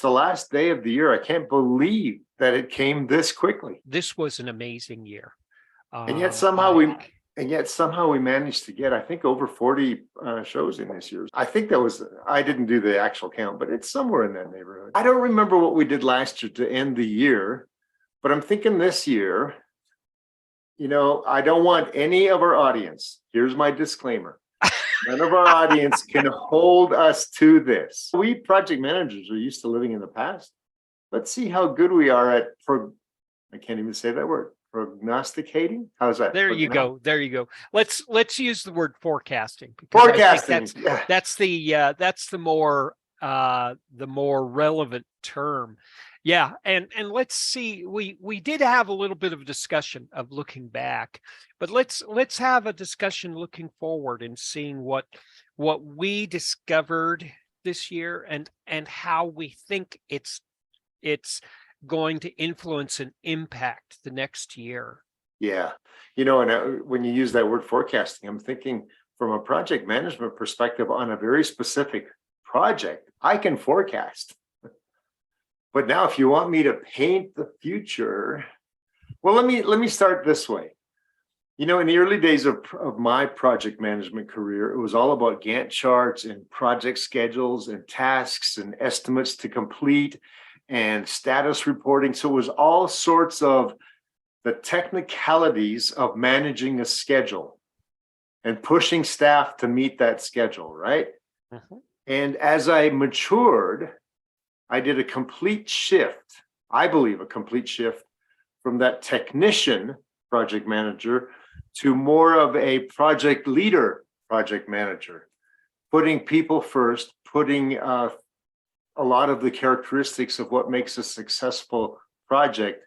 the last day of the year. I can't believe that it came this quickly. This was an amazing year. And yet somehow we managed to get, I think, over 40 shows in this year. I think I didn't do the actual count, but it's somewhere in that neighborhood. I don't remember what we did last year to end the year, but I'm thinking this year, I don't want any of our audience. Here's my disclaimer. None of our audience can hold us to this. We project managers are used to living in the past. Let's see how good we are at, I can't even say that word, prognosticating. How's that? There you go. Let's use the word forecasting. Forecasting. That's the more relevant term. Yeah, and let's see. We did have a little bit of a discussion of looking back, but let's have a discussion looking forward and seeing what we discovered this year and how we think it's going to influence and impact the next year. Yeah, and when you use that word forecasting, I'm thinking from a project management perspective on a very specific project. I can forecast. But now if you want me to paint the future, well, let me start this way. In the early days of my project management career, it was all about Gantt charts and project schedules and tasks and estimates to complete and status reporting. So it was all sorts of the technicalities of managing a schedule and pushing staff to meet that schedule, right? Mm-hmm. And as I matured, I did a complete shift, I believe a complete shift from that technician project manager to more of a project leader project manager, putting people first, putting a lot of the characteristics of what makes a successful project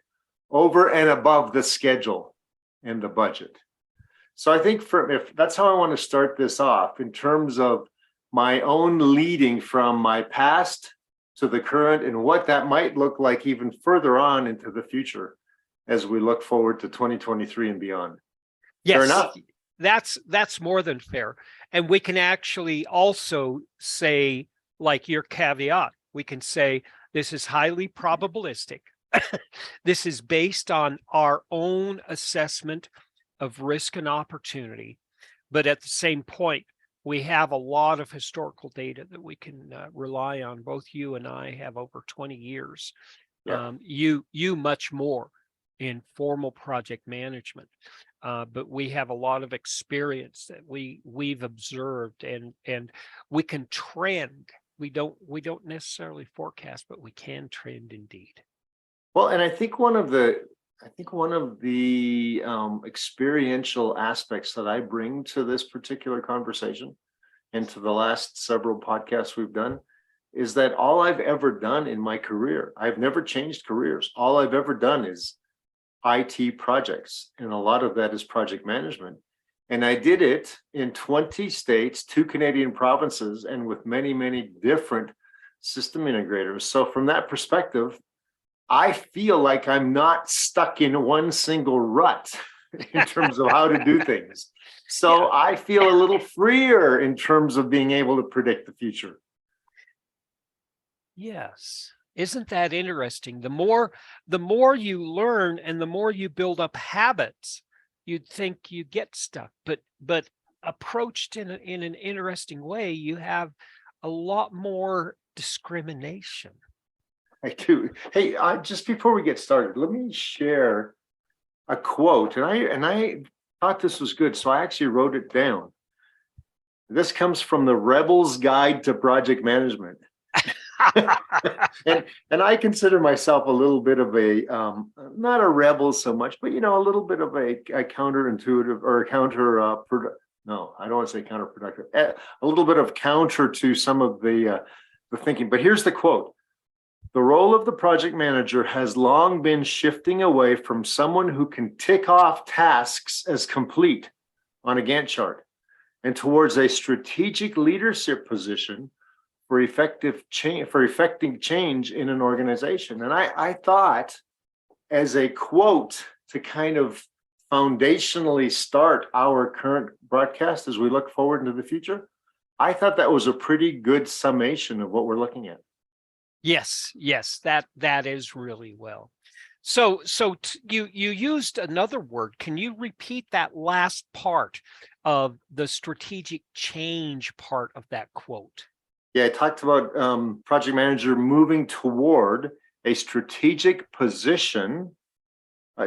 over and above the schedule and the budget. So I think if that's how I want to start this off in terms of my own leading from my past to the current and what that might look like even further on into the future as we look forward to 2023 and beyond. Yes, fair enough? That's more than fair. And we can actually also say, like your caveat, we can say this is highly probabilistic. This is based on our own assessment of risk and opportunity. But at the same point, we have a lot of historical data that we can rely on. Both you and I have over 20 years. Yeah. You much more in formal project management, but we have a lot of experience that we've observed, and we can trend. We don't necessarily forecast, but we can trend indeed. Well, and I think one of the experiential aspects that I bring to this particular conversation and to the last several podcasts we've done is that all I've ever done in my career, I've never changed careers. All I've ever done is IT projects, and a lot of that is project management. And I did it in 20 states, 2 Canadian provinces, and with many, many different system integrators. So from that perspective, I feel like I'm not stuck in one single rut in terms of how to do things. So yeah. I feel a little freer in terms of being able to predict the future. Yes. Isn't that interesting? The more you learn and the more you build up habits, you'd think you get stuck. But approached in an interesting way, you have a lot more discrimination. I do. Hey, just before we get started, let me share a quote. And I thought this was good, so I actually wrote it down. This comes from the Rebel's Guide to Project Management. and I consider myself a little bit of a, not a rebel so much, but, a little bit of a counterintuitive or no, I don't want to say counterproductive, a little bit of counter to some of the thinking. But here's the quote. The role of the project manager has long been shifting away from someone who can tick off tasks as complete on a Gantt chart and towards a strategic leadership position for effecting change in an organization. And I thought, as a quote to kind of foundationally start our current broadcast as we look forward into the future, I thought that was a pretty good summation of what we're looking at. Yes, yes, that is really well. So you used another word. Can you repeat that last part of the strategic change part of that quote? Yeah, I talked about project manager moving toward a strategic position.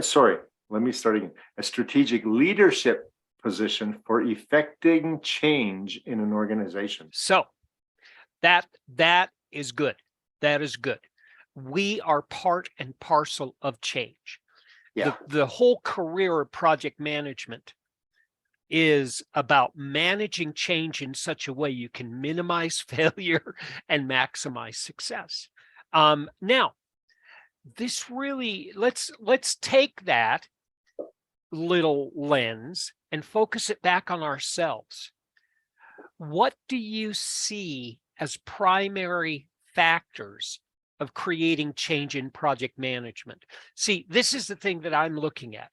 Sorry, let me start again. A strategic leadership position for effecting change in an organization. So that is good. That is good. We are part and parcel of change. Yeah. The whole career of project management is about managing change in such a way you can minimize failure and maximize success. Now, this really let's take that little lens and focus it back on ourselves. What do you see as primary factors of creating change in project management? See, this is the thing that I'm looking at.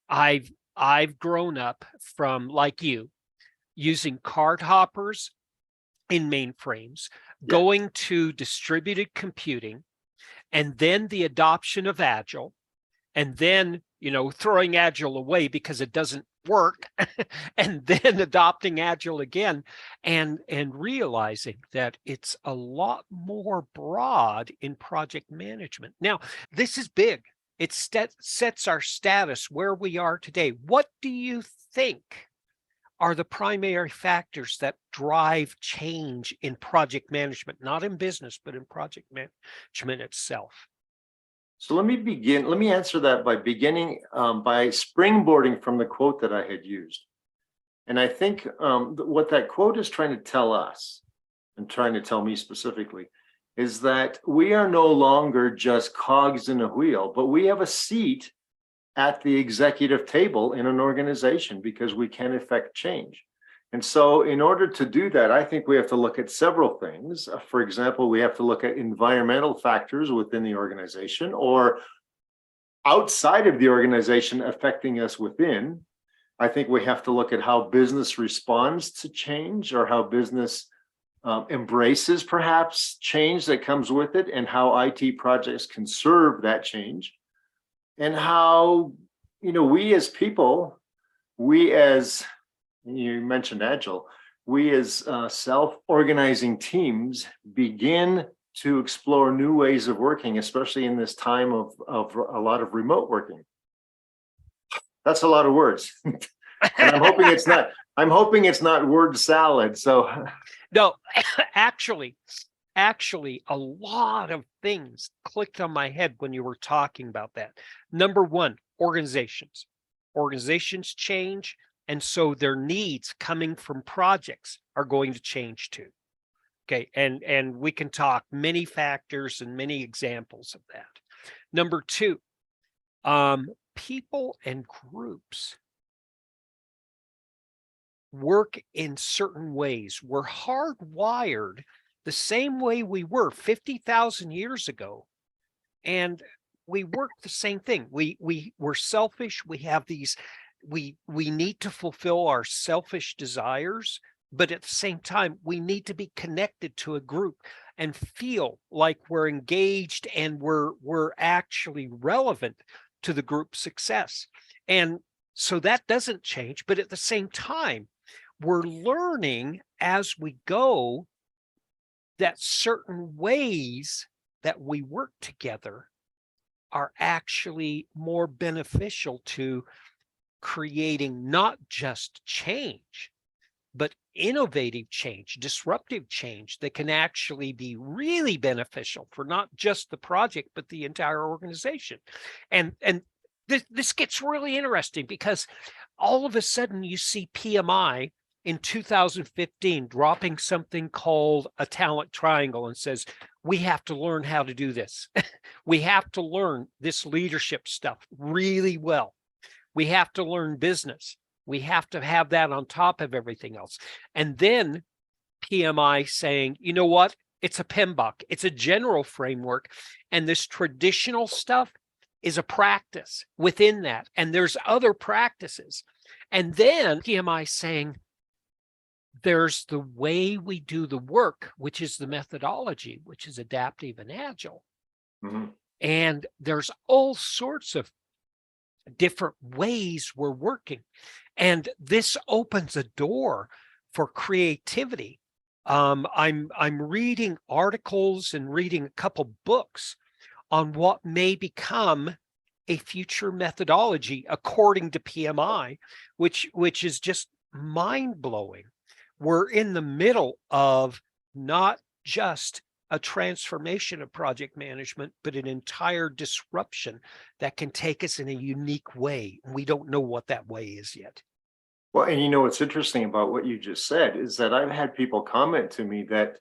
I've grown up from, like you, using card hoppers in mainframes, going to distributed computing, and then the adoption of Agile, and then, throwing Agile away because it doesn't work, and then adopting Agile again, and realizing that it's a lot more broad in project management. Now, this is big. It sets our status where we are today. What do you think are the primary factors that drive change in project management, not in business, but in project management itself? So let me answer that by beginning by springboarding from the quote that I had used. And I think what that quote is trying to tell us, and trying to tell me specifically, is that we are no longer just cogs in a wheel, but we have a seat at the executive table in an organization because we can effect change. And so in order to do that, I think we have to look at several things. For example, we have to look at environmental factors within the organization or outside of the organization affecting us within. I think we have to look at how business responds to change, or how business embraces perhaps change that comes with it, and how IT projects can serve that change, and how, we as people, we as, you mentioned Agile, we as self-organizing teams begin to explore new ways of working, especially in this time of a lot of remote working. That's a lot of words. And I'm hoping it's not word salad. So no, actually, a lot of things clicked on my head when you were talking about that. Number one, organizations. Organizations change, and so their needs coming from projects are going to change too. Okay, and we can talk many factors and many examples of that. Number two, people and groups work in certain ways. We're hardwired the same way we were 50,000 years ago, and we work the same thing. We're selfish. We have these, we need to fulfill our selfish desires, but at the same time, we need to be connected to a group and feel like we're engaged and we're actually relevant to the group's success. And so that doesn't change, but at the same time, we're learning as we go that certain ways that we work together are actually more beneficial to creating not just change, but innovative change, disruptive change that can actually be really beneficial for not just the project, but the entire organization. And this gets really interesting because all of a sudden you see PMI in 2015 dropping something called a talent triangle and says, we have to learn how to do this. We have to learn this leadership stuff really well. We have to learn business. We have to have that on top of everything else. And then PMI saying, you know what? It's a PMBOK. It's a general framework. And this traditional stuff is a practice within that. And there's other practices. And then PMI saying, there's the way we do the work, which is the methodology, which is adaptive and agile. Mhm. And there's all sorts of different ways we're working. And this opens a door for creativity. I'm reading articles and reading a couple books on what may become a future methodology according to PMI, which is just mind-blowing. We're in the middle of not just a transformation of project management, but an entire disruption that can take us in a unique way. We don't know what that way is yet. Well, and you know what's interesting about what you just said is that I've had people comment to me that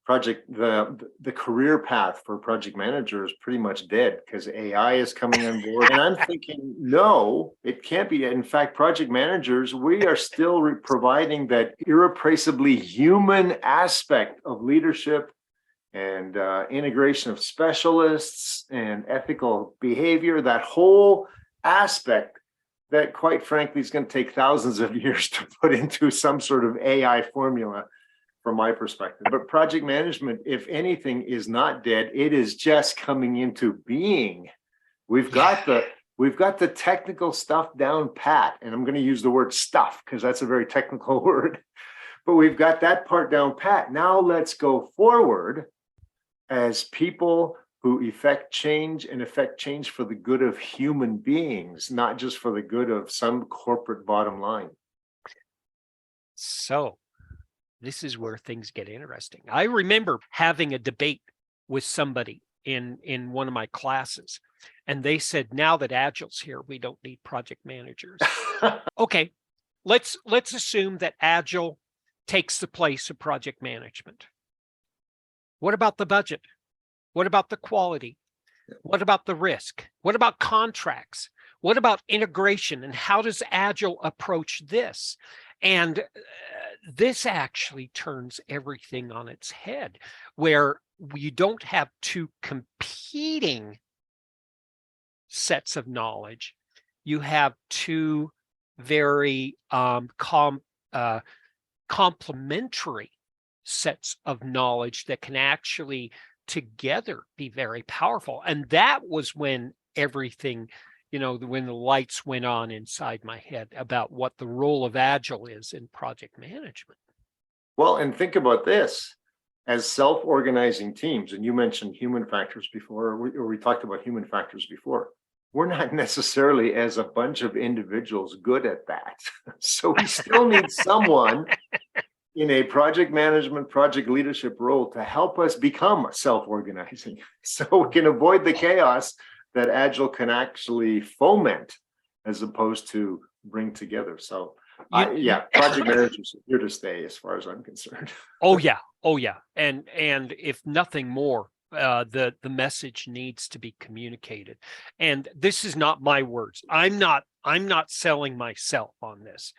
the career path for project manager is pretty much dead because AI is coming on board. And I'm thinking, no, it can't be. In fact, project managers, we are still providing that irreplaceably human aspect of leadership and integration of specialists and ethical behavior, that whole aspect that quite frankly is going to take thousands of years to put into some sort of AI formula from my perspective. But project management, if anything, is not dead. It is just coming into being. We've got the technical stuff down pat, and I'm going to use the word stuff because that's a very technical word, but we've got that part down pat. Now let's go forward as people who effect change for the good of human beings, not just for the good of some corporate bottom line. So this is where things get interesting. I remember having a debate with somebody in one of my classes, and they said, now that Agile's here, we don't need project managers. Okay, let's assume that Agile takes the place of project management. What about the budget? What about the quality? What about the risk? What about contracts? What about integration? And how does Agile approach this? And this actually turns everything on its head, where you don't have two competing sets of knowledge. You have two very complementary sets of knowledge that can actually together be very powerful. And that was when everything, when the lights went on inside my head about what the role of Agile is in project management. Well, and think about this, as self-organizing teams, and you mentioned human factors before, or we talked about human factors before, we're not necessarily as a bunch of individuals good at that. So we still need someone in a project management, project leadership role to help us become self-organizing so we can avoid the chaos that Agile can actually foment as opposed to bring together. So project managers are here to stay as far as I'm concerned. Oh yeah. And if nothing more, the message needs to be communicated. And this is not my words. I'm not selling myself on this.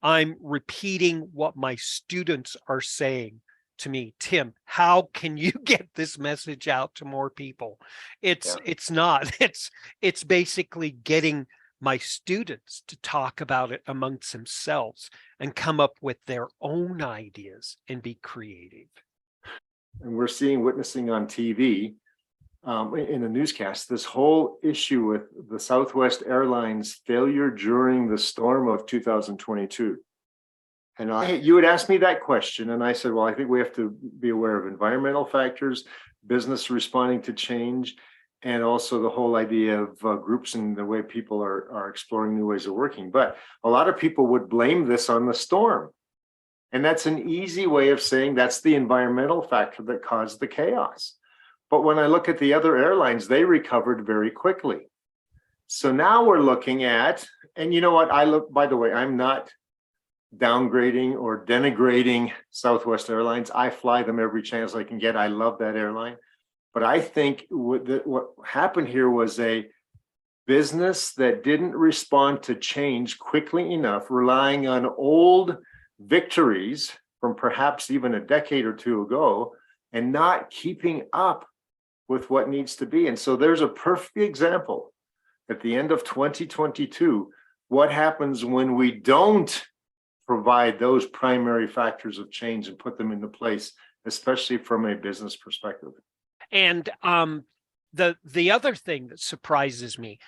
I'm repeating what my students are saying to me. Tim, how can you get this message out to more people? It's basically getting my students to talk about it amongst themselves and come up with their own ideas and be creative. And we're witnessing on TV in a newscast, this whole issue with the Southwest Airlines failure during the storm of 2022. And you had asked me that question, and I said, well, I think we have to be aware of environmental factors, business responding to change, and also the whole idea of groups and the way people are exploring new ways of working. But a lot of people would blame this on the storm. And that's an easy way of saying that's the environmental factor that caused the chaos. But when I look at the other airlines, they recovered very quickly. So now we're looking at, and you know what, by the way, I'm not downgrading or denigrating Southwest Airlines. I fly them every chance I can get. I love that airline. But I think what happened here was a business that didn't respond to change quickly enough, relying on old victories from perhaps even a decade or two ago, and not keeping up with what needs to be. And so there's a perfect example at the end of 2022, what happens when we don't provide those primary factors of change and put them into place, especially from a business perspective. And the other thing that surprises me,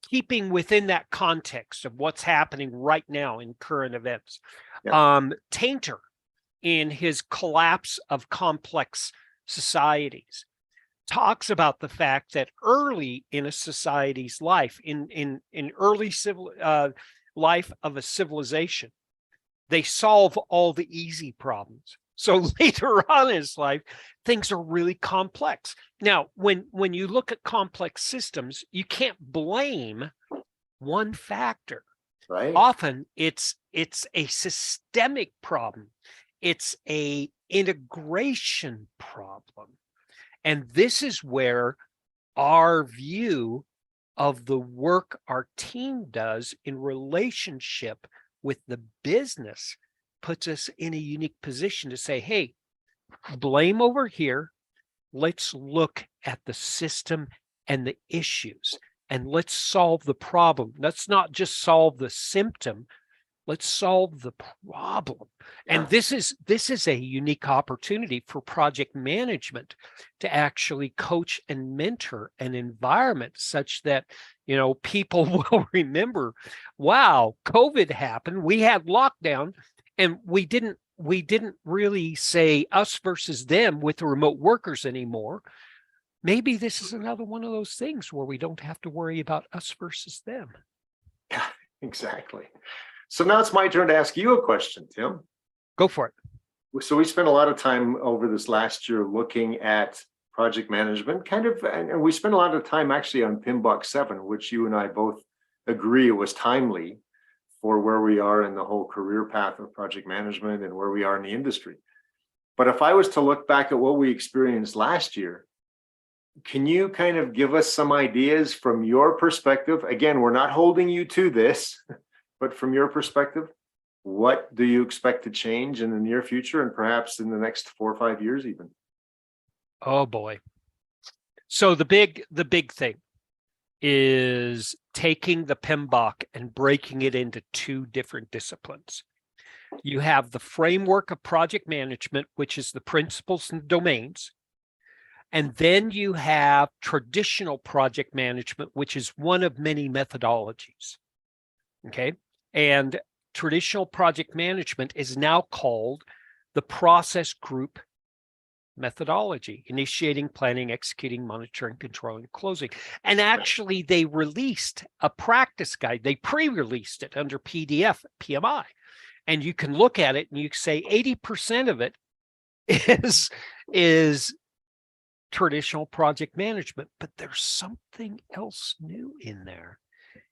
keeping within that context of what's happening right now in current events, Tainter, in his Collapse of Complex Societies, talks about the fact that early in a society's life, in early life of a civilization, they solve all the easy problems. So later on in his life, things are really complex. Now, when you look at complex systems, you can't blame one factor. Right. Often it's a systemic problem. It's a integration problem. And this is where our view of the work our team does in relationship with the business puts us in a unique position to say, hey, blame over here. Let's look at the system and the issues, and let's solve the problem. Let's not just solve the symptom. Let's solve the problem. And this is a unique opportunity for project management to actually coach and mentor an environment such that, you know, people will remember, wow, COVID happened, we had lockdown, and we didn't really say us versus them with the remote workers anymore. Maybe this is another one of those things where we don't have to worry about us versus them. Yeah, exactly. So now it's my turn to ask you a question, Tim. Go for it. So we spent a lot of time over this last year looking at project management, and we spent a lot of time actually on PMBOK 7, which you and I both agree was timely for where we are in the whole career path of project management and where we are in the industry. But if I was to look back at what we experienced last year, can you kind of give us some ideas from your perspective? Again, we're not holding you to this, but from your perspective, what do you expect to change in the near future and perhaps in the next 4 or 5 years even? Oh boy. So the big thing is taking the PMBOK and breaking it into 2 different disciplines. You have the framework of project management, which is the principles and domains. And then you have traditional project management, which is one of many methodologies. Okay. And traditional project management is now called the process group methodology: initiating, planning, executing, monitoring, controlling, closing. And actually they released a practice guide. They pre-released it under PDF, PMI. And you can look at it and you say 80% of it is traditional project management, but there's something else new in there.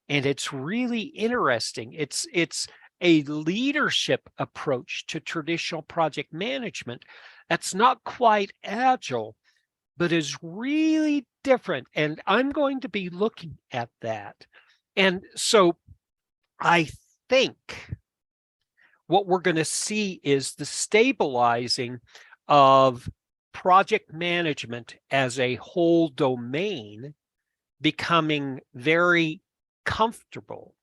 And it's really interesting. It's a leadership approach to traditional project management that's not quite agile, but is really different. And I'm going to be looking at that. And so I think what we're going to see is the stabilizing of project management as a whole domain becoming very comfortable,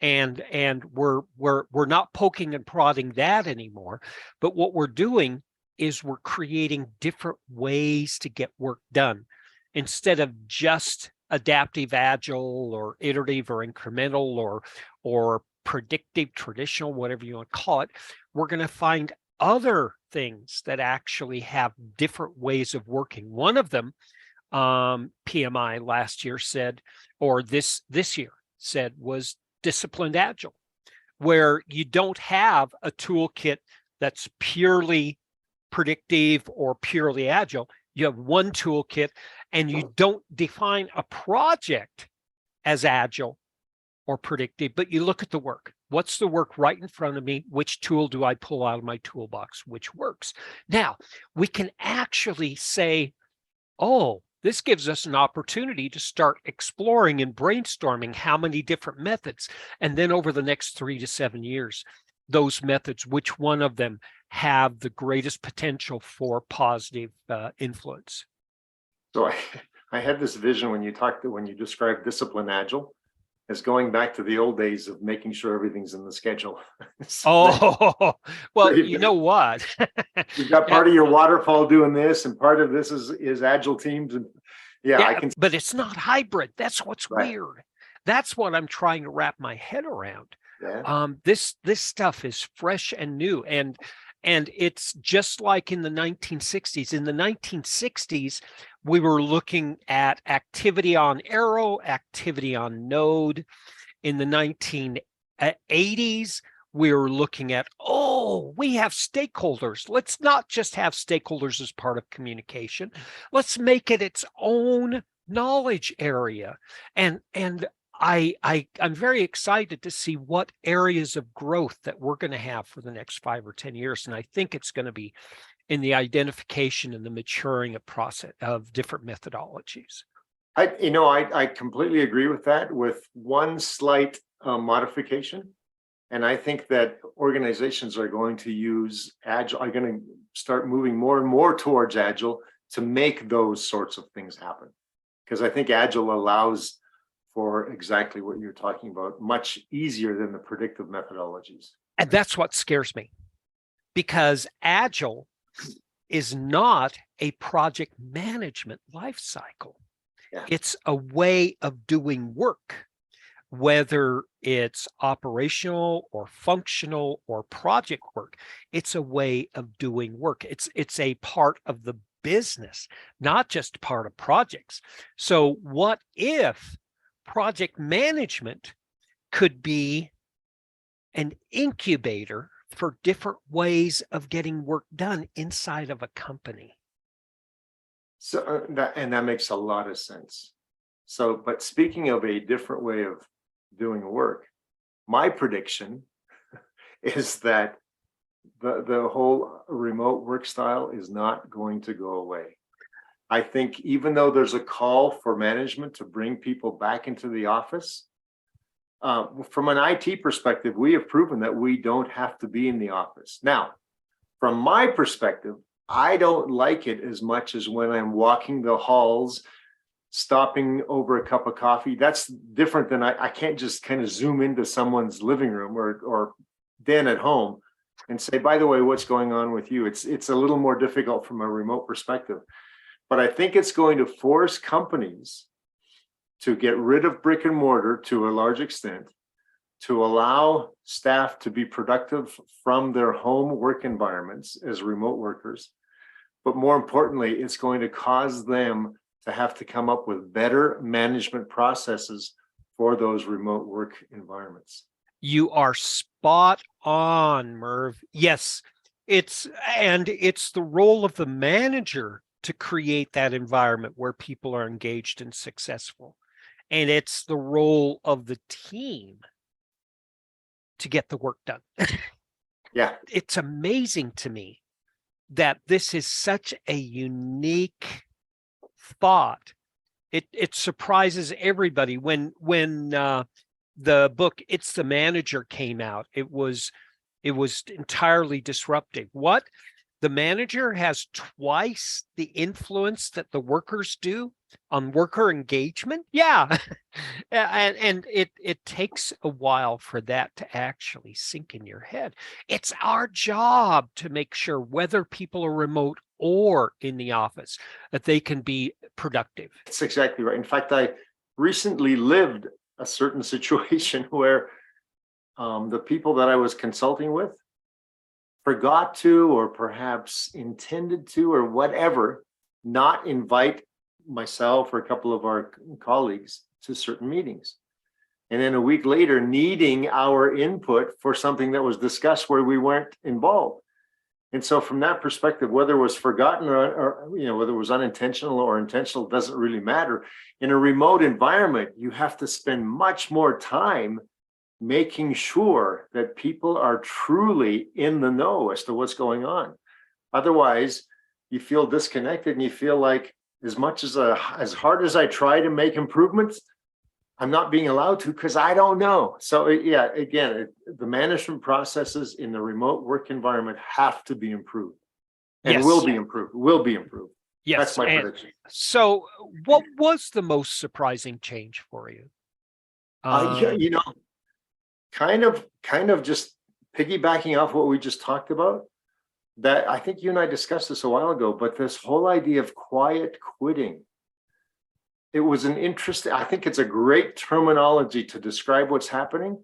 and we're not poking and prodding that anymore. But what we're doing is we're creating different ways to get work done instead of just adaptive, agile, or iterative, or incremental, or predictive, traditional, whatever you want to call it. We're going to find other things that actually have different ways of working. One of them, PMI last year said, or this year said, was disciplined agile, where you don't have a toolkit that's purely predictive or purely agile. You have one toolkit, and you don't define a project as agile or predictive, but you look at the work. What's the work right in front of me? Which tool do I pull out of my toolbox? Which works? Now, we can actually say, oh, this gives us an opportunity to start exploring and brainstorming how many different methods. And then over the next 3 to 7 years, those methods, which one of them have the greatest potential for positive influence? So I had this vision when you described discipline agile. as going back to the old days of making sure everything's in the schedule. Oh, well, you know what? You've got Yeah, part of your waterfall doing this, and part of this is agile teams, and yeah, I yeah, can. but it's not hybrid. That's what's Right. weird. That's what I'm trying to wrap my head around. Yeah. This stuff is fresh and new, and it's just like in the 1960s. In the 1960s, we were looking at activity on arrow, activity on node. In the 1980s, we were looking at, oh, we have stakeholders. Let's not just have stakeholders as part of communication. Let's make it its own knowledge area. And I'm very excited to see what areas of growth that we're going to have for the next 5 or 10 years. And I think it's going to be in the identification and the maturing of process of different methodologies. I completely agree with that, with one slight modification. And I think that organizations are going to use agile, are going to start moving more and more towards agile to make those sorts of things happen. Because I think agile allows for exactly what you're talking about, much easier than the predictive methodologies. And that's what scares me, because agile is not a project management life cycle. Yeah. It's a way of doing work, whether it's operational or functional or project work. It's a way of doing work. It's a part of the business, not just part of projects. So what if project management could be an incubator for different ways of getting work done inside of a company? So that makes a lot of sense. So, but speaking of a different way of doing work, my prediction is that the whole remote work style is not going to go away. I think even though there's a call for management to bring people back into the office, from an IT perspective, we have proven that we don't have to be in the office. Now, from my perspective, I don't like it as much as when I'm walking the halls, stopping over a cup of coffee. That's different than I can't just kind of zoom into someone's living room or den at home and say, by the way, what's going on with you? It's a little more difficult from a remote perspective. But I think it's going to force companies to get rid of brick and mortar to a large extent, to allow staff to be productive from their home work environments as remote workers. But more importantly, it's going to cause them to have to come up with better management processes for those remote work environments. You are spot on, Merv. Yes, it's the role of the manager to create that environment where people are engaged and successful. And it's the role of the team to get the work done. Yeah. It's amazing to me that this is such a unique thought. It surprises everybody. When the book It's the Manager came out, it was entirely disruptive. What? The manager has twice the influence that the workers do on worker engagement? Yeah. and it takes a while for that to actually sink in your head. It's our job to make sure, whether people are remote or in the office, that they can be productive. That's exactly right. In fact, I recently lived a certain situation where the people that I was consulting with forgot to, or perhaps intended to, or whatever, not invite myself or a couple of our colleagues to certain meetings. And then a week later, needing our input for something that was discussed where we weren't involved. And so from that perspective, whether it was forgotten or whether it was unintentional or intentional, doesn't really matter. In a remote environment, you have to spend much more time making sure that people are truly in the know as to what's going on. Otherwise, you feel disconnected and you feel like, as much as hard as I try to make improvements, I'm not being allowed to because I don't know. So yeah, again, the management processes in the remote work environment have to be improved, and Yes. will be improved. Yes. That's my prediction. So what was the most surprising change for you? Yeah, Um, kind of just piggybacking off what we just talked about. That I think you and I discussed this a while ago, but this whole idea of quiet quitting. It was an interesting, I think it's a great terminology to describe what's happening.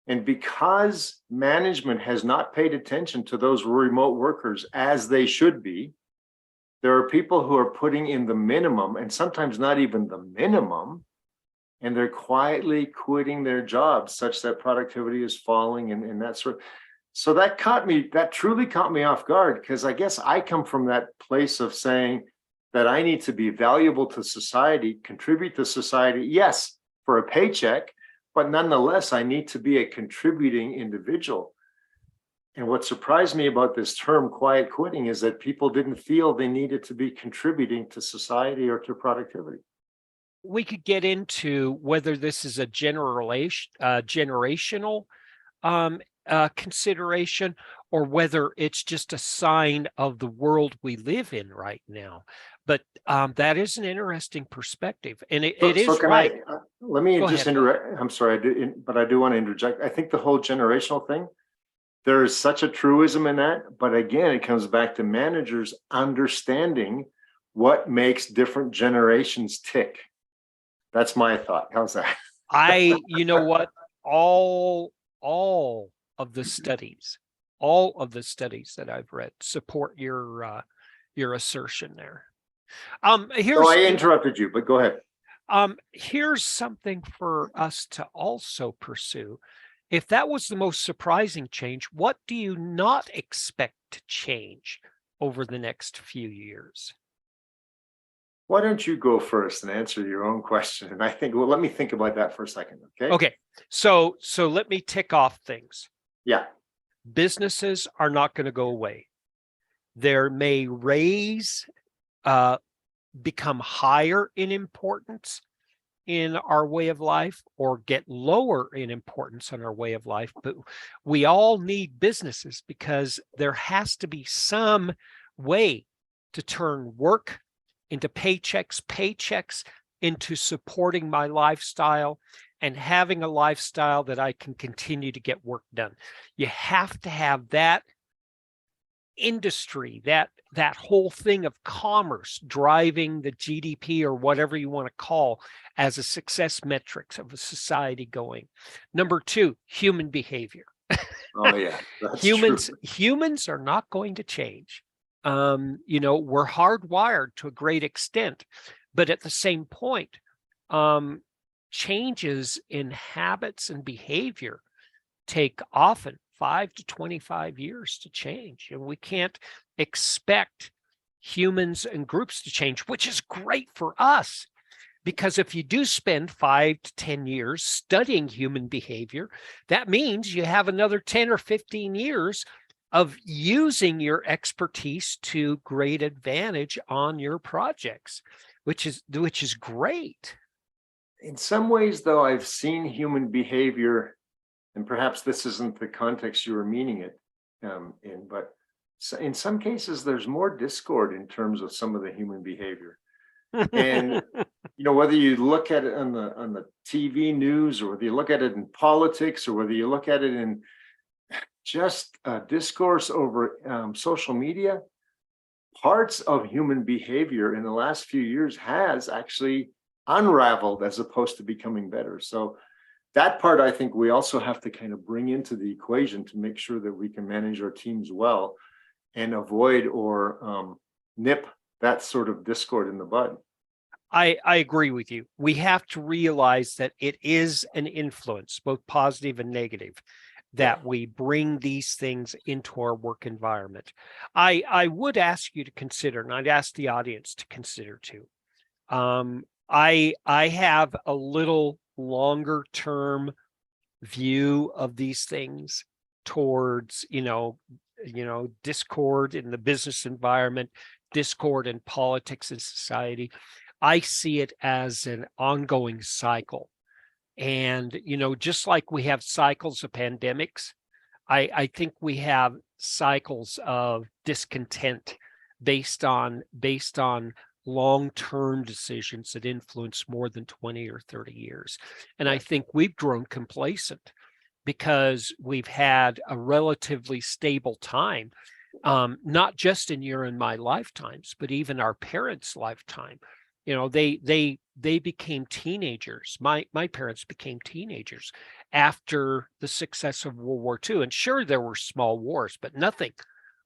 And because management has not paid attention to those remote workers as they should be, there are people who are putting in the minimum and sometimes not even the minimum, and they're quietly quitting their jobs such that productivity is falling and that sort of. So that truly caught me off guard, because I guess I come from that place of saying that I need to be valuable to society, contribute to society, yes, for a paycheck, but nonetheless, I need to be a contributing individual. And what surprised me about this term quiet quitting is that people didn't feel they needed to be contributing to society or to productivity. we could get into whether this is a generational consideration, or whether it's just a sign of the world we live in right now. But that is an interesting perspective, and it So is can right. let me Go just ahead. interrupt. I'm sorry, but I do want to interject. I think the whole generational thing, there is such a truism in that. But again, it comes back to managers understanding what makes different generations tick. That's my thought. How's that? You know what? All of the studies, all of the studies that I've read support your assertion there. So Here's I interrupted you, but go ahead. here's something for us to also pursue. If that was the most surprising change, what do you not expect to change over the next few years? Why don't you go first and answer your own question? And I think, well, let me think about that for a second. Okay. Okay, so let me tick off things. Yeah. Businesses are not going to go away. There may become higher in importance in our way of life, or get lower in importance in our way of life, but we all need businesses, because there has to be some way to turn work into paychecks into supporting my lifestyle and having a lifestyle that I can continue to get work done. You have to have that industry, that whole thing of commerce driving the GDP, or whatever you want to call as a success metrics of a society going. Number two, human behavior. Oh yeah, that's true. Humans are not going to change. We're hardwired to a great extent, but at the same point, changes in habits and behavior take often 5 to 25 years to change, and we can't expect humans and groups to change, which is great for us. Because if you do spend 5 to 10 years studying human behavior, that means you have another 10 or 15 years of using your expertise to great advantage on your projects, which is great. In some ways, though, I've seen human behavior, and perhaps this isn't the context you were meaning it in, but in some cases, there's more discord in terms of some of the human behavior. And whether you look at it on the TV news, or whether you look at it in politics, or whether you look at it in just discourse over social media, parts of human behavior in the last few years has actually unraveled as opposed to becoming better. So that part, I think we also have to kind of bring into the equation to make sure that we can manage our teams well and avoid or nip that sort of discord in the bud. I agree with you. We have to realize that it is an influence, both positive and negative, that we bring these things into our work environment. I would ask you to consider, and I'd ask the audience to consider too. I have a little longer term view of these things towards, discord in the business environment, discord in politics and society. I see it as an ongoing cycle. And, just like we have cycles of pandemics, I think we have cycles of discontent based on long-term decisions that influence more than 20 or 30 years. And Yeah. I think we've grown complacent because we've had a relatively stable time, not just in your and my lifetimes, but even our parents' lifetime. You know, they became teenagers. My parents became teenagers after the success of World War II. And sure, there were small wars, but nothing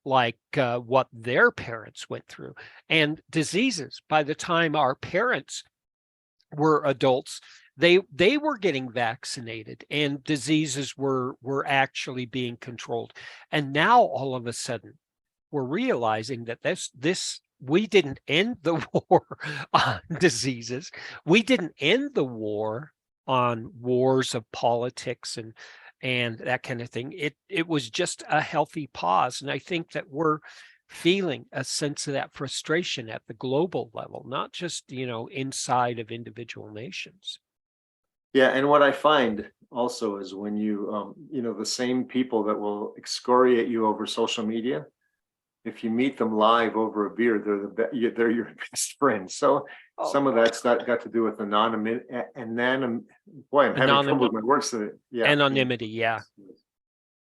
like what their parents went through. And diseases, by the time our parents were adults, they were getting vaccinated and diseases were actually being controlled. And now all of a sudden we're realizing that this we didn't end the war on diseases. We didn't end the war on wars of politics and that kind of thing. It was just a healthy pause. And I think that we're feeling a sense of that frustration at the global level, not just, inside of individual nations. Yeah, and what I find also is when the same people that will excoriate you over social media, if you meet them live over a beer, they're your best friends. So some of that's got to do with anonymity. Boy, I'm having trouble with my words. Yeah, anonymity. Yeah.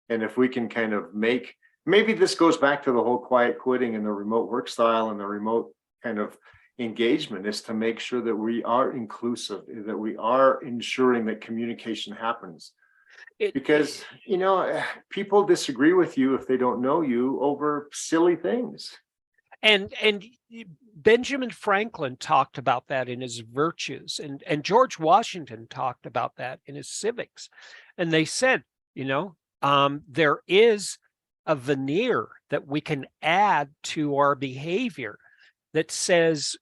And if we can kind of maybe this goes back to the whole quiet quitting and the remote work style and the remote kind of engagement, is to make sure that we are inclusive, that we are ensuring that communication happens. Because people disagree with you if they don't know you over silly things. And Benjamin Franklin talked about that in his Virtues, and George Washington talked about that in his Civics. And they said, there is a veneer that we can add to our behavior that says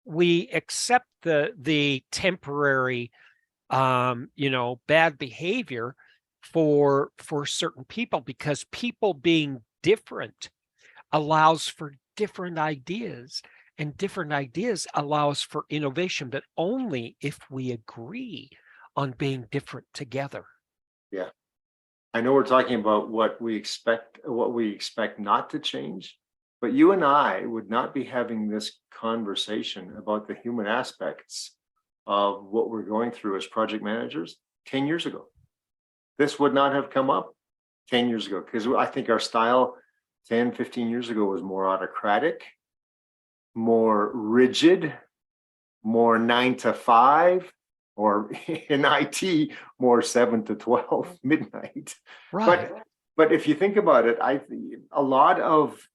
we accept the temporary bad behavior for certain people, because people being different allows for different ideas, and different ideas allows for innovation, but only if we agree on being different together. Yeah. I know we're talking about what we expect not to change, but you and I would not be having this conversation about the human aspects of what we're going through as project managers 10 years ago. This would not have come up 10 years ago, because I think our style 10, 15 years ago was more autocratic, more rigid, more 9 to 5, or in IT, more 7 to 12 midnight. Right. But if you think about it, a lot of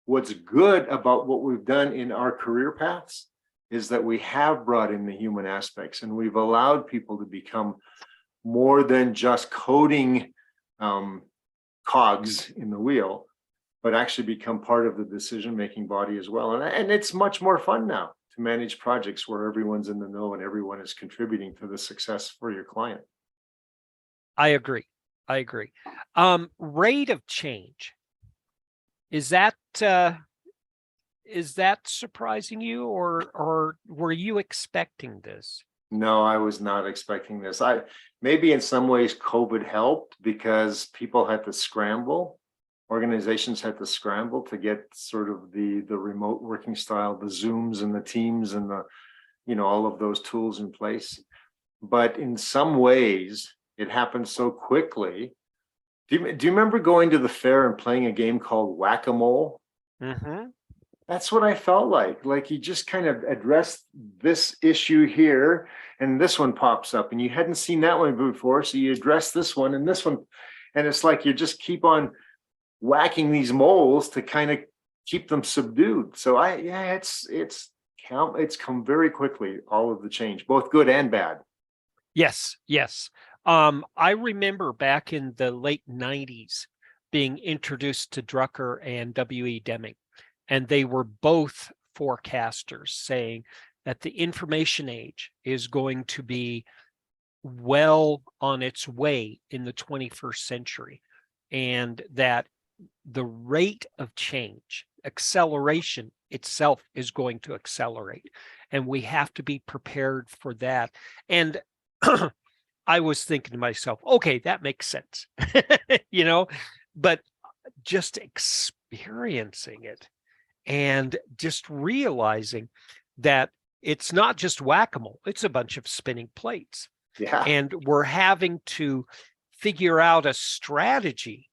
what's good about what we've done in our career paths is that we have brought in the human aspects, and we've allowed people to become more than just coding cogs in the wheel, but actually become part of the decision-making body as well. And it's much more fun now to manage projects where everyone's in the know and everyone is contributing to the success for your client. I agree. Rate of change. Is that surprising you, or were you expecting this? No, I was not expecting this. Maybe in some ways COVID helped, because people had to scramble. Organizations had to scramble to get sort of the remote working style, the Zooms and the Teams and all of those tools in place. But in some ways, it happened so quickly. Do you remember going to the fair and playing a game called Whack-A-Mole? Mm-hmm. That's what I felt like. Like you just kind of address this issue here, and this one pops up, and you hadn't seen that one before, so you address this one and this one, and it's like you just keep on whacking these moles to kind of keep them subdued. So it's come very quickly, all of the change, both good and bad. Yes. I remember back in the late 90s being introduced to Drucker and W.E. Deming. And they were both forecasters saying that the information age is going to be well on its way in the 21st century, and that the rate of change, acceleration itself, is going to accelerate. And we have to be prepared for that. And I was thinking to myself, okay, that makes sense, but just experiencing it and just realizing that it's not just whack-a-mole, it's a bunch of spinning plates. Yeah. And we're having to figure out a strategy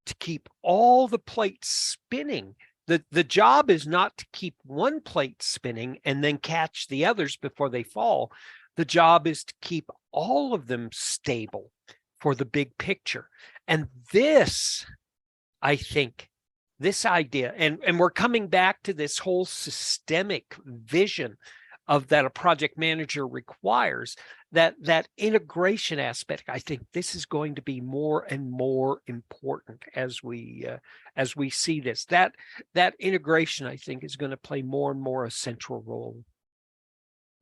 to keep all the plates spinning. The job is not to keep one plate spinning and then catch the others before they fall. The job is to keep all of them stable for the big picture. And this, I think, this idea, and we're coming back to this whole systemic vision of that a project manager requires, that integration aspect. I think this is going to be more and more important as we see this. That integration, I think, is going to play more and more a central role.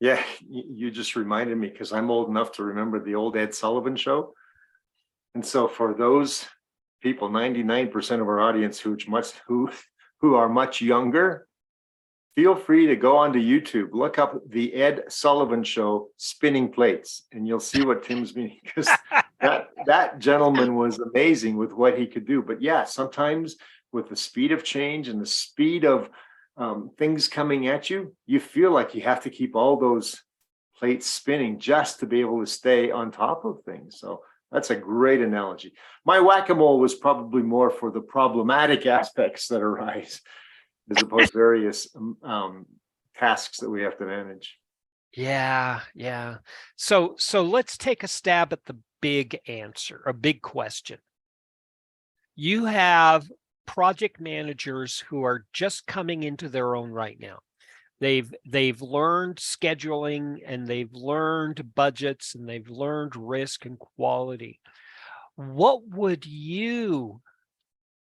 Yeah, you just reminded me, because I'm old enough to remember the old Ed Sullivan show. And so for those people, 99% of our audience who are much younger, feel free to go onto YouTube, look up the Ed Sullivan Show spinning plates, and you'll see what Tim's meaning, because that gentleman was amazing with what he could do. But yeah, sometimes with the speed of change and the speed of things coming at you, you feel like you have to keep all those plates spinning just to be able to stay on top of things. So that's a great analogy. My whack-a-mole was probably more for the problematic aspects that arise, as opposed to various tasks that we have to manage. Yeah. So let's take a stab at the big answer, a big question. You have project managers who are just coming into their own right now. They've learned scheduling, and they've learned budgets, and they've learned risk and quality. What would you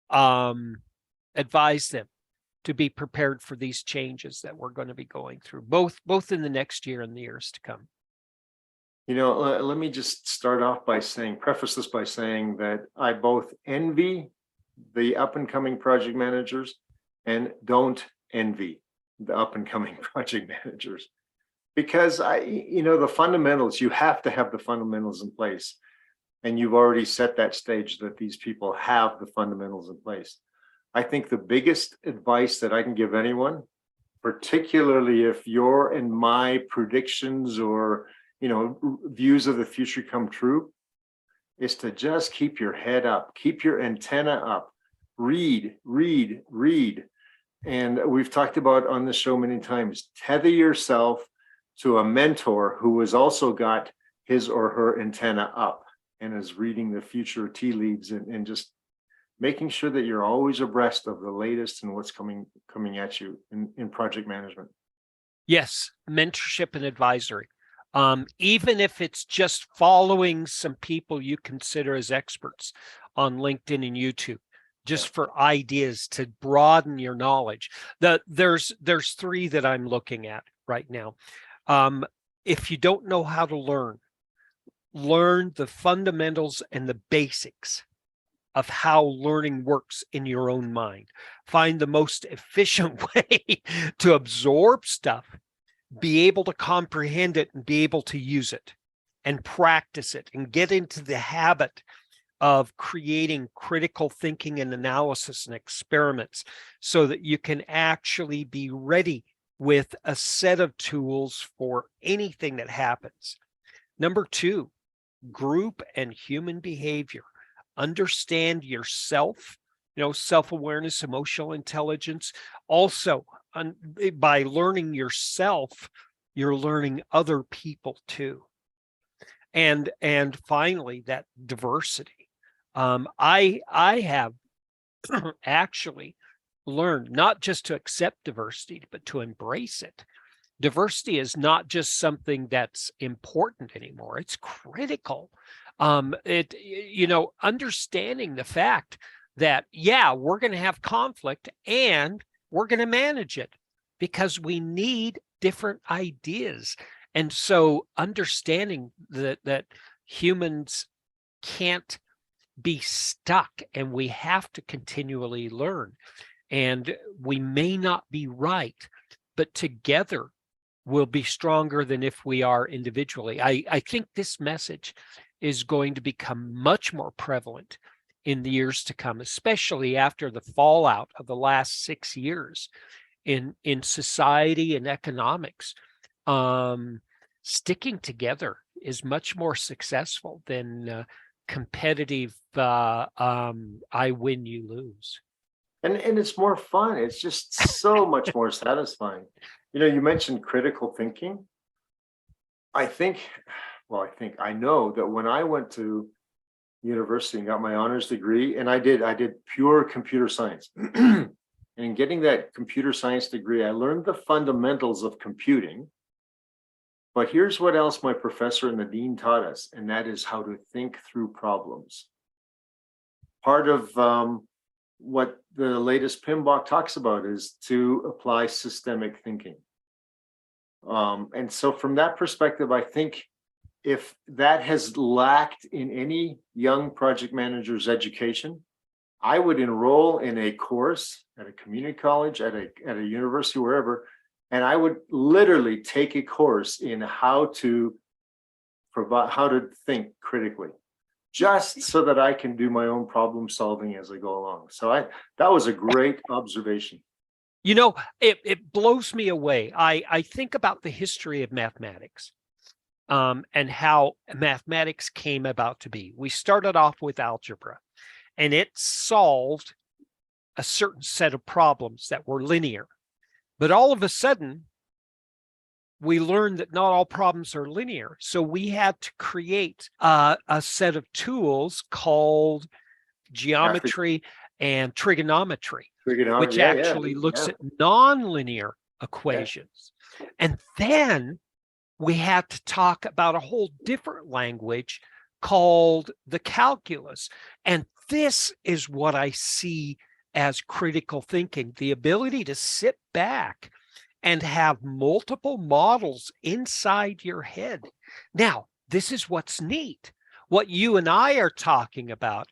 advise them to be prepared for these changes that we're going to be going through, both in the next year and the years to come? Let me just start off by preface this by saying that I both envy the up and coming project managers and don't envy the up and coming project managers, because the fundamentals, you have to have the fundamentals in place, and you've already set that stage that these people have the fundamentals in place. I think the biggest advice that I can give anyone, particularly if your and my predictions or views of the future come true, is to just keep your head up, keep your antenna up, read. And we've talked about on the show many times, tether yourself to a mentor who has also got his or her antenna up and is reading the future tea leaves, and just making sure that you're always abreast of the latest and what's coming at you in project management. Yes, mentorship and advisory. Even if it's just following some people you consider as experts on LinkedIn and YouTube, just for ideas to broaden your knowledge. There's three that I'm looking at right now. If you don't know how to learn the fundamentals and the basics of how learning works in your own mind. Find the most efficient way to absorb stuff, be able to comprehend it, and be able to use it and practice it, and get into the habit of creating critical thinking and analysis and experiments so that you can actually be ready with a set of tools for anything that happens. Number two, group and human behavior. Understand yourself, self-awareness, emotional intelligence. Also, by learning yourself, you're learning other people too. And finally, that diversity. I have actually learned not just to accept diversity, but to embrace it. Diversity is not just something that's important anymore. It's critical. Understanding the fact that, we're going to have conflict and we're going to manage it because we need different ideas. And so understanding that humans can't be stuck, and we have to continually learn, and we may not be right, but together we'll be stronger than if we are individually. I think this message is going to become much more prevalent in the years to come, especially after the fallout of the last 6 years. in society and economics, sticking together is much more successful than competitive I win, you lose. And it's more fun. It's just so much more satisfying. You mentioned critical thinking. I think, well, I know that when I went to university and got my honors degree, and I did pure computer science. And in getting that computer science degree, I learned the fundamentals of computing. But here's what else my professor and the dean taught us, and that is how to think through problems. Part of what the latest PMBOK talks about is to apply systemic thinking. And so from that perspective, I think if that has lacked in any young project manager's education, I would enroll in a course at a community college, at a university, wherever, and I would literally take a course in how to think critically, just so that I can do my own problem solving as I go along. So that was a great observation. It blows me away. I think about the history of mathematics, and how mathematics came about to be. We started off with algebra, and it solved a certain set of problems that were linear. But all of a sudden, we learned that not all problems are linear. So we had to create a set of tools called geometry and trigonometry, which actually looks at nonlinear equations. Yeah. And then we had to talk about a whole different language called the calculus. And this is what I see as critical thinking, the ability to sit back and have multiple models inside your head. Now, this is what's neat. What you and I are talking about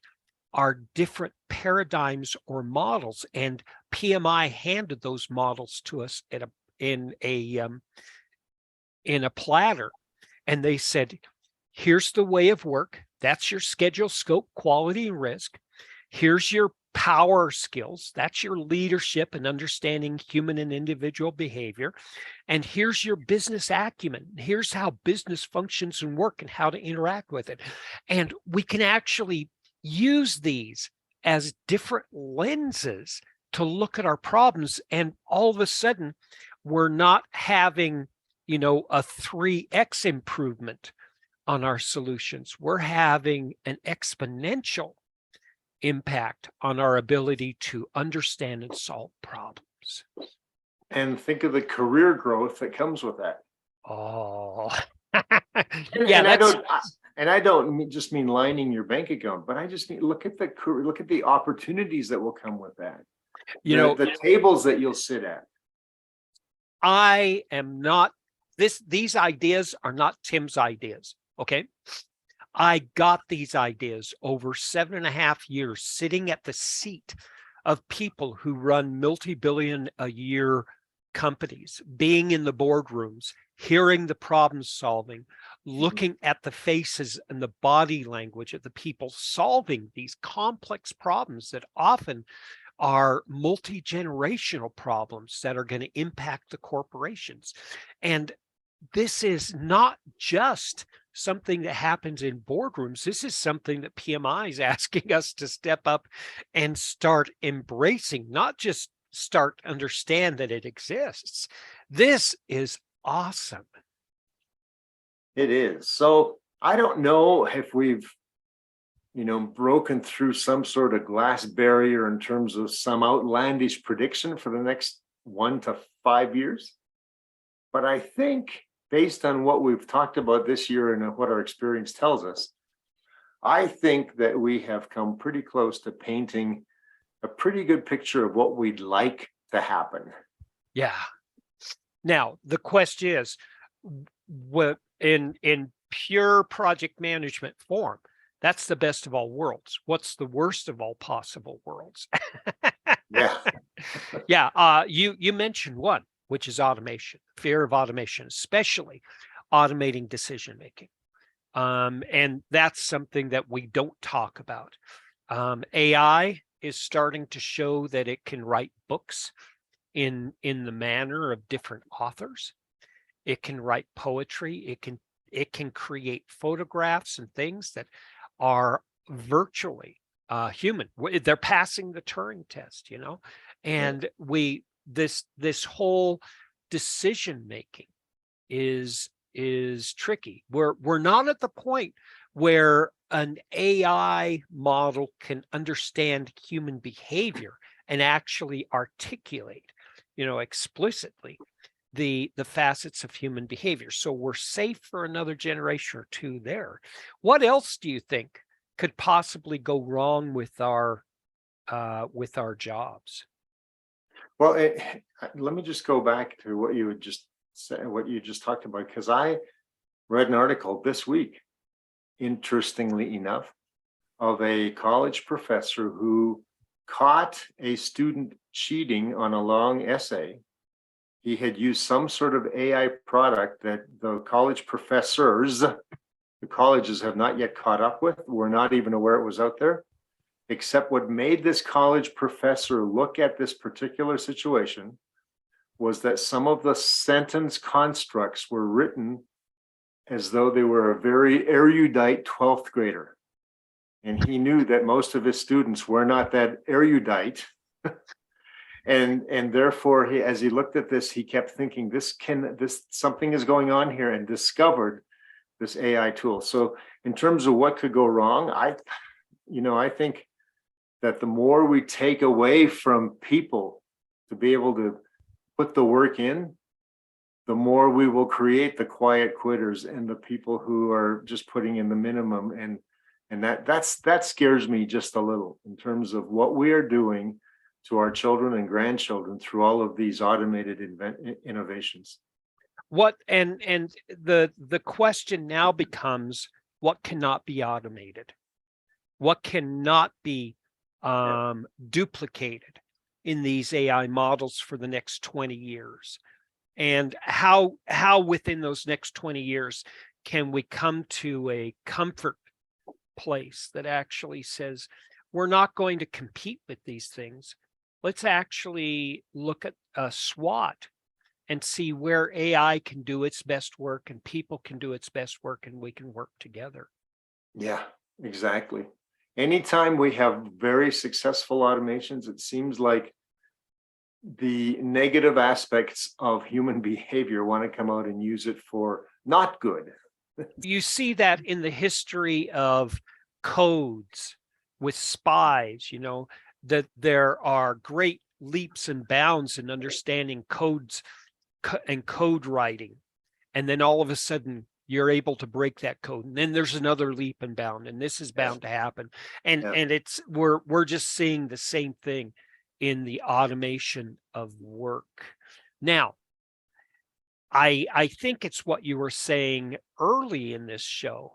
are different paradigms or models, and PMI handed those models to us in a platter, and they said, here's the way of work. That's your schedule, scope, quality, and risk. Here's your power skills. That's your leadership and understanding human and individual behavior. And here's your business acumen. Here's how business functions and work and how to interact with it. And we can actually use these as different lenses to look at our problems. And all of a sudden, we're not having, a 3x improvement on our solutions. We're having an exponential impact on our ability to understand and solve problems. And think of the career growth that comes with that. Oh, I don't just mean lining your bank account, but I just mean look at the opportunities that will come with that. The tables that you'll sit at. I am not these ideas are not Tim's ideas. Okay. I got these ideas over 7.5 years sitting at the seat of people who run multi-billion-a-year companies, being in the boardrooms, hearing the problem solving, looking at the faces and the body language of the people solving these complex problems that often are multi-generational problems that are going to impact the corporations. And this is not just something that happens in boardrooms. This is something that PMI is asking us to step up and start embracing, not just start understand that it exists. This is awesome. It is. So I don't know if we've, broken through some sort of glass barrier in terms of some outlandish prediction for the next 1 to 5 years. But I think based on what we've talked about this year and what our experience tells us, I think that we have come pretty close to painting a pretty good picture of what we'd like to happen. Yeah. Now, the question is, what in pure project management form, that's the best of all worlds. What's the worst of all possible worlds? Yeah. You mentioned one, which is automation, fear of automation, especially automating decision making. And that's something that we don't talk about. AI is starting to show that it can write books. in the manner of different authors. It can write poetry. It can create photographs and things that are virtually human. They're passing the Turing test, and this whole decision making is tricky. We're not at the point where an AI model can understand human behavior and actually articulate, explicitly the facets of human behavior. So we're safe for another generation or two there. What else do you think could possibly go wrong with our jobs? Well, let me just go back to what you had just said, what you just talked about, because I read an article this week, interestingly enough, of a college professor who caught a student cheating on a long essay. He had used some sort of AI product that the college professors, the colleges have not yet caught up with, were not even aware it was out there. Except what made this college professor look at this particular situation was that some of the sentence constructs were written as though they were a very erudite 12th grader. And he knew that most of his students were not that erudite. And therefore, as he looked at this, he kept thinking, this something is going on here, and discovered this AI tool. So in terms of what could go wrong, I think that the more we take away from people to be able to put the work in, the more we will create the quiet quitters and the people who are just putting in the minimum. And that scares me just a little in terms of what we are doing to our children and grandchildren through all of these automated innovations. What and the question now becomes, what cannot be automated? What cannot be duplicated in these AI models for the next 20 years? And how within those next 20 years can we come to a comfort place that actually says, we're not going to compete with these things. Let's actually look at a SWOT and see where AI can do its best work and people can do its best work, and we can work together. Yeah, exactly. Anytime we have very successful automations, it seems like the negative aspects of human behavior want to come out and use it for not good. You see that in the history of codes with spies, that there are great leaps and bounds in understanding codes and code writing. And then all of a sudden you're able to break that code. And then there's another leap and bound, and this is bound to happen. And it's we're just seeing the same thing in the automation of work. Now, I think it's what you were saying early in this show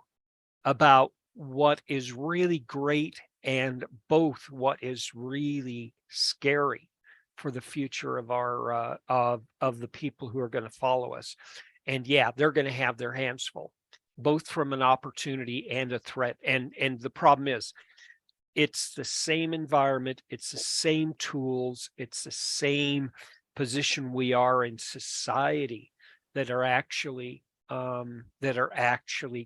about what is really great and both what is really scary for the future of our of the people who are going to follow us. And yeah, they're going to have their hands full, both from an opportunity and a threat. And the problem is, it's the same environment, it's the same tools, it's the same position we are in society that are actually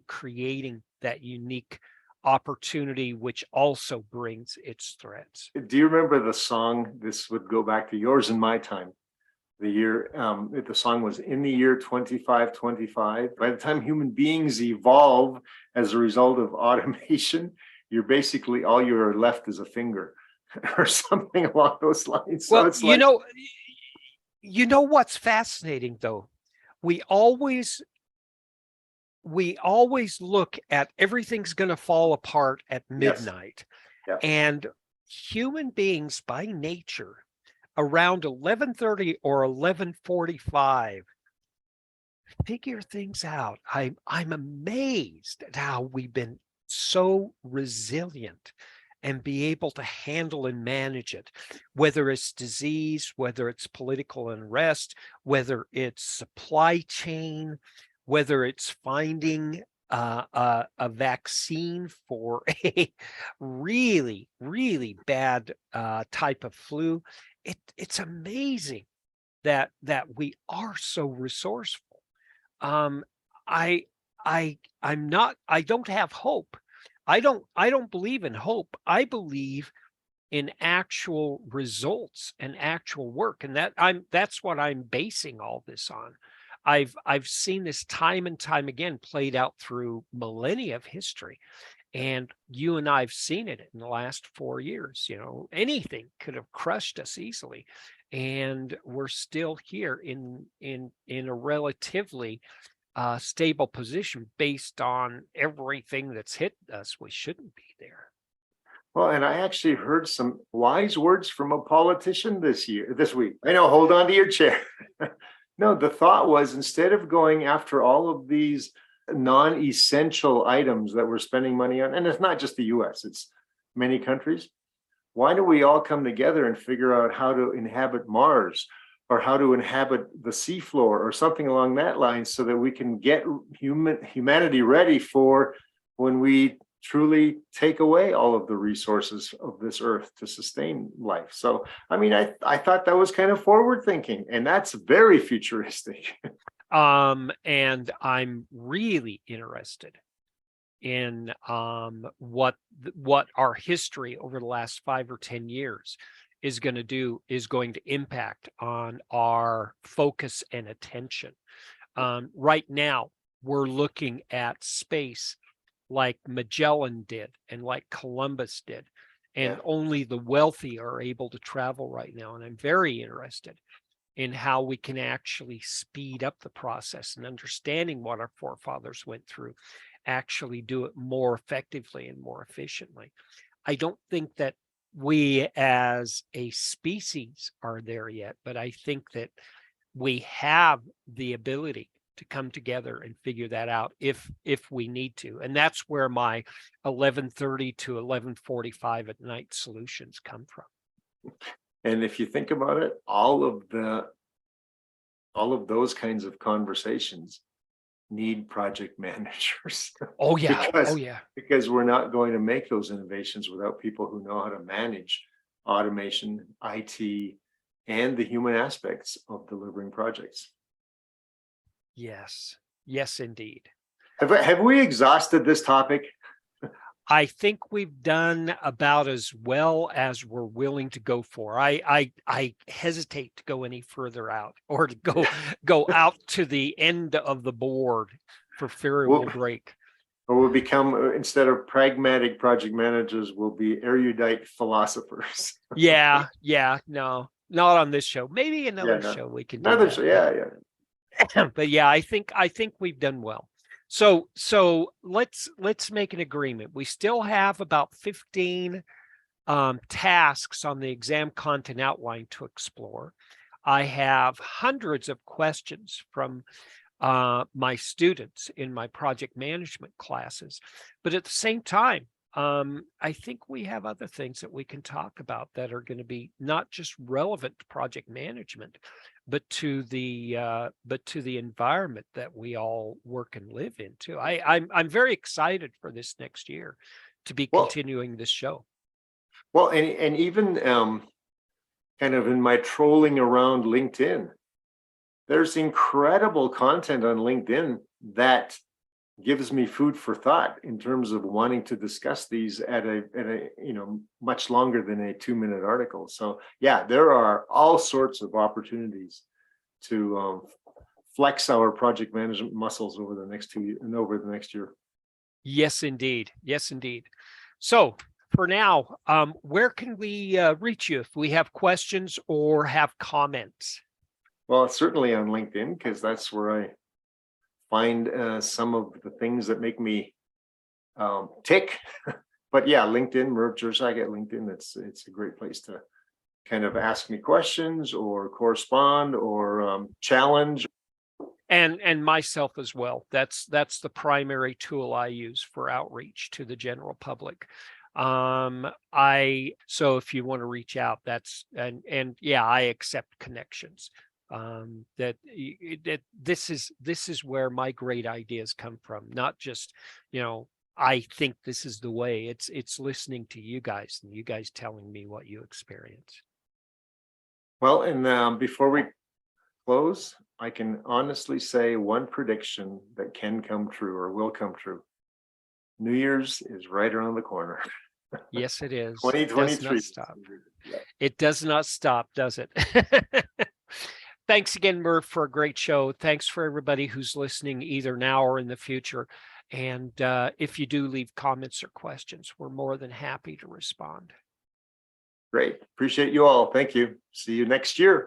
creating that unique opportunity, which also brings its threats. Do you remember the song? This would go back to yours and my time. The song was "In the Year 2525." By the time human beings evolve as a result of automation, you're basically, all you're left is a finger or something along those lines. So well, it's like, you know what's fascinating though? We always look at everything's going to fall apart at midnight. Yes. Yeah. And human beings by nature around 11:30 or 11:45 figure things out. I'm amazed at how we've been so resilient and be able to handle and manage it, whether it's disease, whether it's political unrest, whether it's supply chain, whether it's finding a vaccine for a really, really bad type of flu. It's amazing that we are so resourceful. Um, I I don't have hope. I don't believe in hope. I believe in actual results and actual work. And that's what I'm basing all this on. I've seen this time and time again played out through millennia of history. And you and I've seen it in the last 4 years. Anything could have crushed us easily. And we're still here in a relatively stable position based on everything that's hit us. We shouldn't be there. Well, and I actually heard some wise words from a politician this week. I know, hold on to your chair. No, the thought was, instead of going after all of these non-essential items that we're spending money on, and it's not just the US, it's many countries, why don't we all come together and figure out how to inhabit Mars, or how to inhabit the seafloor, or something along that line, so that we can get humanity ready for when we truly take away all of the resources of this earth to sustain life. So, I mean, I thought that was kind of forward thinking, and that's very futuristic. And I'm really interested in what our history over the last 5 or 10 years is going to impact on our focus and attention. Right now, we're looking at space like Magellan did and like Columbus did, and only the wealthy are able to travel right now. And I'm very interested in how we can actually speed up the process and understanding what our forefathers went through, actually do it more effectively and more efficiently. I don't think that we as a species are there yet, but I think that we have the ability to come together and figure that out if we need to. And that's where my 11:30 to 11:45 at night solutions come from. And if you think about it, all of those kinds of conversations need project managers. Oh yeah. because, because we're not going to make those innovations without people who know how to manage automation, IT, and the human aspects of delivering projects. Yes, indeed. Have we exhausted this topic? I think we've done about as well as we're willing to go for. I hesitate to go any further out, or to go out to the end of the board for fear it will break. Or we'll become, instead of pragmatic project managers, we'll be erudite philosophers. Yeah, no, not on this show. Maybe another show we can do that. Show, yeah. But yeah, I think we've done well. So let's make an agreement. We still have about 15 tasks on the exam content outline to explore. I have hundreds of questions from my students in my project management classes, but at the same time, I think we have other things that we can talk about that are going to be not just relevant to project management, but to the environment that we all work and live in too. I'm very excited for this next year to be continuing this show. Well, and even kind of in my trolling around LinkedIn, there's incredible content on LinkedIn that gives me food for thought in terms of wanting to discuss these at a much longer than a 2-minute article. So yeah, there are all sorts of opportunities to flex our project management muscles over the next 2 years and over the next year. Yes, indeed. So for now, where can we reach you if we have questions or have comments? Well, certainly on LinkedIn, because that's where I find some of the things that make me tick. But yeah, LinkedIn, Merv Jersak at LinkedIn, it's a great place to kind of ask me questions or correspond or challenge. And myself as well. That's the primary tool I use for outreach to the general public. So if you want to reach out, that's and yeah, I accept connections. That this is where my great ideas come from. Not just, I think this is the way. It's listening to you guys and you guys telling me what you experience. Well, and before we close, I can honestly say one prediction that can come true or will come true. New Year's is right around the corner. Yes, it is. Does 2023. not stop. Yeah. It does not stop, does it? Thanks again, Merv, for a great show. Thanks for everybody who's listening either now or in the future. And if you do leave comments or questions, we're more than happy to respond. Great. Appreciate you all. Thank you. See you next year.